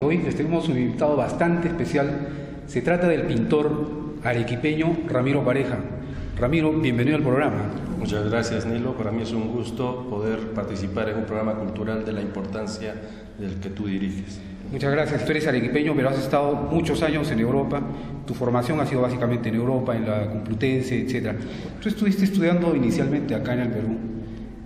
Hoy les tenemos un invitado bastante especial. Se trata del pintor arequipeño Ramiro Pareja. Ramiro, bienvenido al programa. Muchas gracias, Nilo. Para mí es un gusto poder participar en un programa cultural de la importancia del que tú diriges. Muchas gracias. Tú eres arequipeño, pero has estado muchos años en Europa. Tu formación ha sido básicamente en Europa, en la Complutense, etc. Tú estuviste estudiando inicialmente acá en el Perú,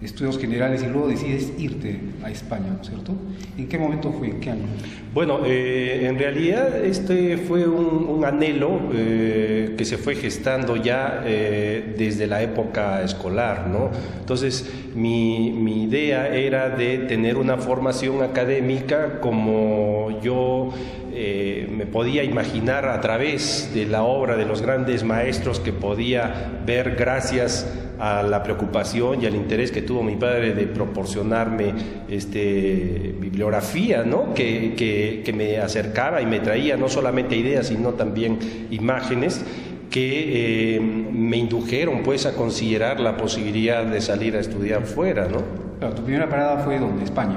estudios generales, y luego decides irte a España, ¿no es cierto? ¿En qué momento fue? ¿En qué año? Bueno, en realidad este fue un anhelo que se fue gestando ya desde la época escolar, ¿no? Entonces, mi idea era de tener una formación académica como yo me podía imaginar a través de la obra de los grandes maestros que podía ver gracias a la preocupación y al interés que tuvo mi padre de proporcionarme bibliografía, ¿no? que me acercaba y me traía no solamente ideas, sino también imágenes que me indujeron pues a considerar la posibilidad de salir a estudiar fuera, ¿no? Claro, tu primera parada fue ¿dónde? España.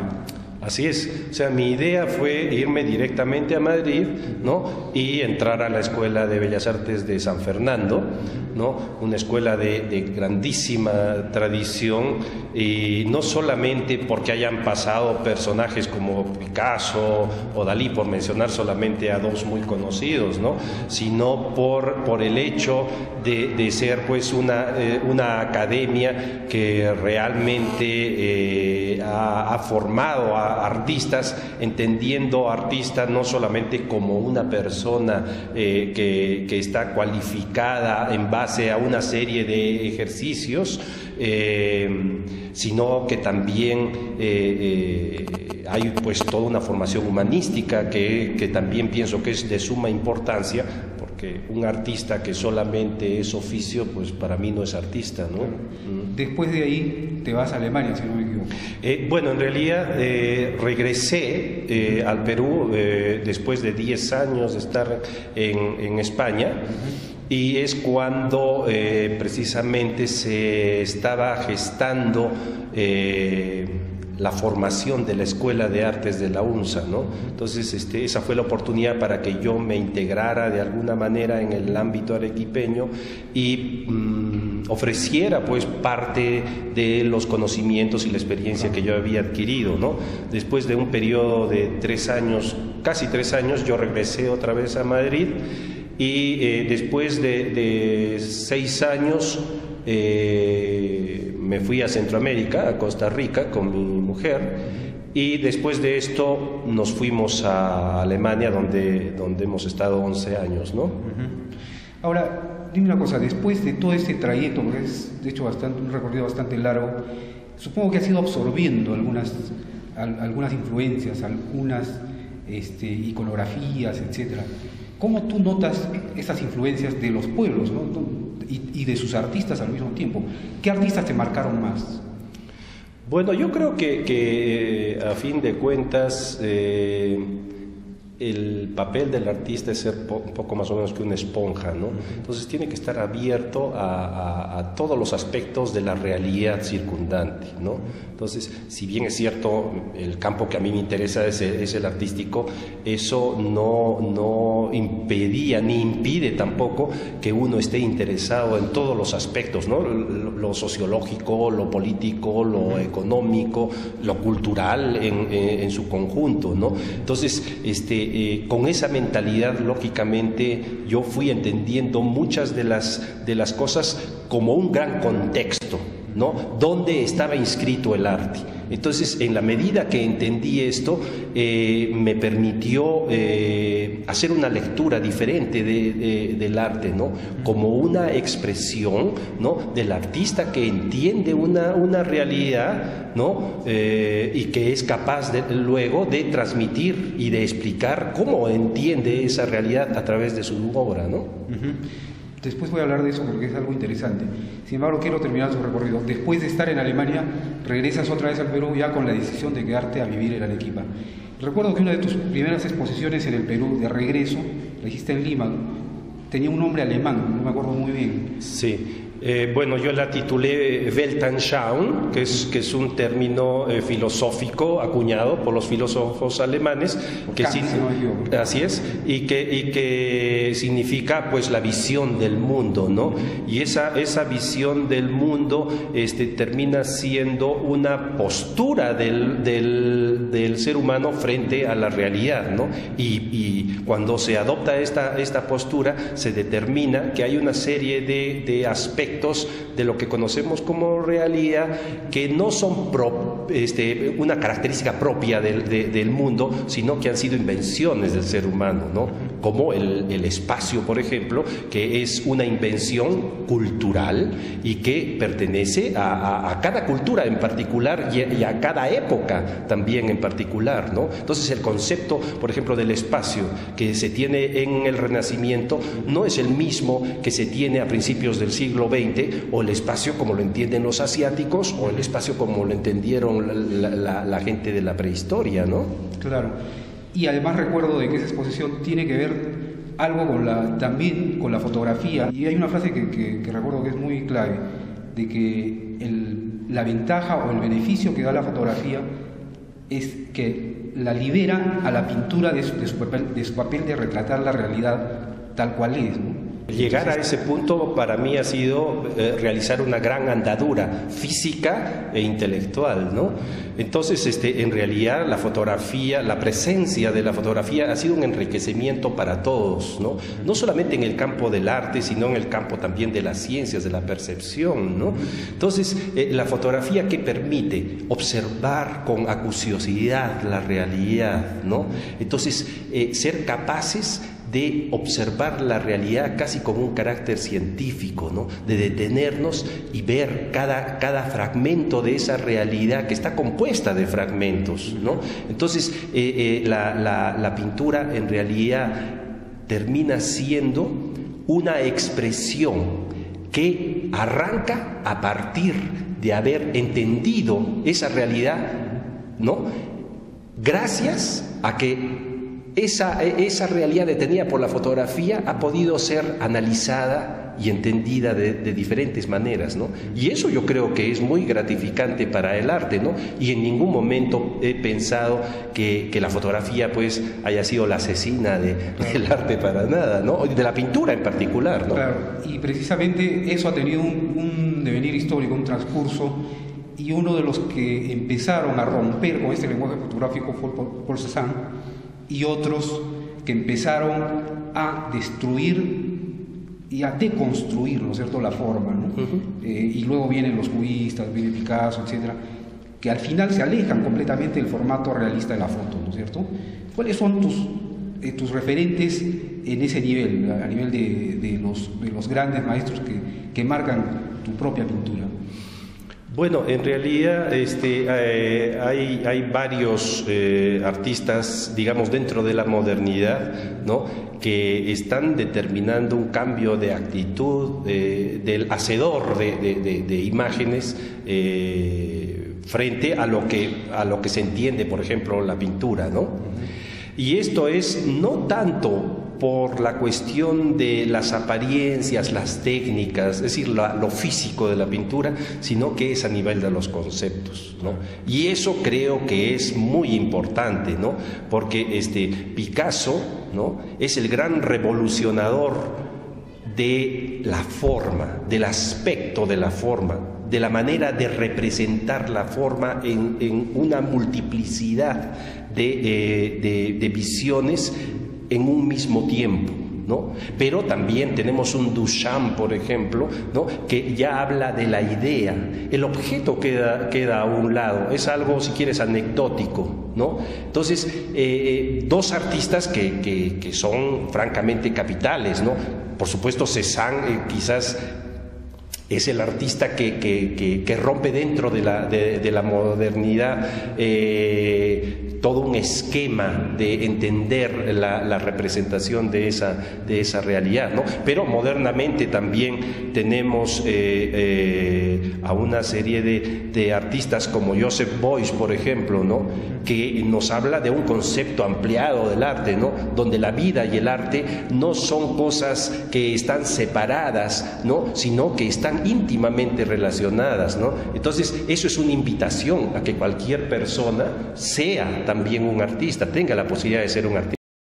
Así es, o sea, mi idea fue irme directamente a Madrid, ¿no? Y entrar a la Escuela de Bellas Artes de San Fernando, ¿no? Una escuela de grandísima tradición, y no solamente porque hayan pasado personajes como Picasso o Dalí, por mencionar solamente a dos muy conocidos, ¿no? Sino por el hecho de ser pues una academia que realmente ha formado a artistas, entendiendo artista no solamente como una persona que está cualificada en base a una serie de ejercicios, sino que también hay pues toda una formación humanística que también pienso que es de suma importancia, porque un artista que solamente es oficio, pues para mí no es artista, ¿no? Después de ahí te vas a Alemania, si no me equivoco. Bueno, en realidad regresé al Perú después de 10 años de estar en España. Y es cuando precisamente se estaba gestando la formación de la Escuela de Artes de la UNSA, ¿no? Entonces esa fue la oportunidad para que yo me integrara de alguna manera en el ámbito arequipeño y ofreciera pues parte de los conocimientos y la experiencia que yo había adquirido, ¿no? Después de un periodo de 3 años, casi 3 años, yo regresé otra vez a Madrid. Y después de 6 años me fui a Centroamérica, a Costa Rica, con mi mujer, y después de esto nos fuimos a Alemania, donde hemos estado 11 años, ¿no? Ahora, dime una cosa, después de todo este trayecto, porque es de hecho un recorrido bastante largo, supongo que has ido absorbiendo algunas influencias, algunas iconografías, etcétera. ¿Cómo tú notas esas influencias de los pueblos, ¿no? y de sus artistas al mismo tiempo? ¿Qué artistas te marcaron más? Bueno, yo creo que a fin de cuentas el papel del artista es ser un poco más o menos que una esponja, ¿no? Entonces tiene que estar abierto a todos los aspectos de la realidad circundante, ¿no? Entonces, si bien es cierto, el campo que a mí me interesa es el artístico, eso no impedía ni impide tampoco que uno esté interesado en todos los aspectos, ¿no? Lo sociológico, lo político, lo económico, lo cultural en su conjunto, ¿no? Entonces, con esa mentalidad, lógicamente, yo fui entendiendo muchas de las cosas como un gran contexto, ¿no? ¿Dónde estaba inscrito el arte? Entonces, en la medida que entendí esto, me permitió hacer una lectura diferente del arte, ¿no? Como una expresión, ¿no? Del artista que entiende una realidad, ¿no? Y que es capaz luego de transmitir y de explicar cómo entiende esa realidad a través de su obra, ¿no? Después voy a hablar de eso porque es algo interesante. Sin embargo, quiero terminar tu recorrido. Después de estar en Alemania, regresas otra vez al Perú ya con la decisión de quedarte a vivir en Arequipa. Recuerdo que una de tus primeras exposiciones en el Perú, de regreso, la hiciste en Lima, tenía un nombre alemán, no me acuerdo muy bien. Sí. Bueno, yo la titulé Weltanschauung, que es un término filosófico acuñado por los filósofos alemanes, que así es, y que significa pues la visión del mundo, ¿no? Y esa visión del mundo termina siendo una postura del ser humano frente a la realidad, ¿no? Y cuando se adopta esta postura, se determina que hay una serie de aspectos de lo que conocemos como realidad que no son una característica propia del mundo, sino que han sido invenciones del ser humano, ¿no? Como el espacio, por ejemplo, que es una invención cultural y que pertenece a cada cultura en particular y a cada época también en particular, ¿no? Entonces el concepto, por ejemplo, del espacio que se tiene en el Renacimiento no es el mismo que se tiene a principios del siglo XX, o el espacio como lo entienden los asiáticos, o el espacio como lo entendieron la gente de la prehistoria, ¿no? Claro. Y además recuerdo de que esa exposición tiene que ver algo también con la fotografía. Y hay una frase que recuerdo que es muy clave, de que la ventaja o el beneficio que da la fotografía es que la libera a la pintura de su papel de retratar la realidad tal cual es, ¿no? Llegar a ese punto para mí ha sido realizar una gran andadura física e intelectual, ¿no? Entonces, en realidad la fotografía, la presencia de la fotografía ha sido un enriquecimiento para todos, ¿no? No solamente en el campo del arte, sino en el campo también de las ciencias, de la percepción, ¿no? Entonces, la fotografía que permite observar con acuciosidad la realidad, ¿no? Entonces, ser capaces de observar la realidad casi con un carácter científico, ¿no? De detenernos y ver cada fragmento de esa realidad que está compuesta de fragmentos, ¿no? Entonces, la pintura en realidad termina siendo una expresión que arranca a partir de haber entendido esa realidad, ¿no? Gracias a que esa realidad detenida por la fotografía ha podido ser analizada y entendida de diferentes maneras, ¿no? Y eso yo creo que es muy gratificante para el arte, ¿no? Y en ningún momento he pensado que la fotografía pues haya sido la asesina del arte para nada, ¿no? De la pintura en particular, ¿no? Claro, y precisamente eso ha tenido un devenir histórico, un transcurso, y uno de los que empezaron a romper con este lenguaje fotográfico fue Paul Cézanne, y otros que empezaron a destruir y a deconstruir, ¿no es cierto?, la forma, ¿no? Y luego vienen los cubistas, viene Picasso, etcétera, que al final se alejan completamente del formato realista de la foto, ¿no es cierto? ¿Cuáles son tus referentes en ese nivel, a nivel de los grandes maestros que marcan tu propia pintura? Bueno, en realidad hay varios artistas, digamos, dentro de la modernidad, ¿no?, que están determinando un cambio de actitud del hacedor de imágenes frente a lo que se entiende, por ejemplo, la pintura, ¿no? Y esto es no tanto por la cuestión de las apariencias, las técnicas, es decir, lo físico de la pintura, sino que es a nivel de los conceptos, ¿no? Y eso creo que es muy importante, ¿no? Porque Picasso, ¿no?, es el gran revolucionador de la forma, del aspecto de la forma, de la manera de representar la forma en una multiplicidad de visiones en un mismo tiempo, ¿no? Pero también tenemos un Duchamp, por ejemplo, ¿no?, que ya habla de la idea. El objeto queda a un lado, es algo, si quieres, anecdótico, ¿no? Entonces, dos artistas que son francamente capitales, ¿no? Por supuesto, Cézanne quizás es el artista que rompe dentro de la modernidad todo un esquema de entender la representación de esa realidad, ¿no? Pero modernamente también tenemos a una serie de artistas como Joseph Beuys, por ejemplo, ¿no? Que nos habla de un concepto ampliado del arte, ¿no? Donde la vida y el arte no son cosas que están separadas, ¿no? Sino que están íntimamente relacionadas, ¿no? Entonces, eso es una invitación a que cualquier persona sea también un artista, tenga la posibilidad de ser un artista.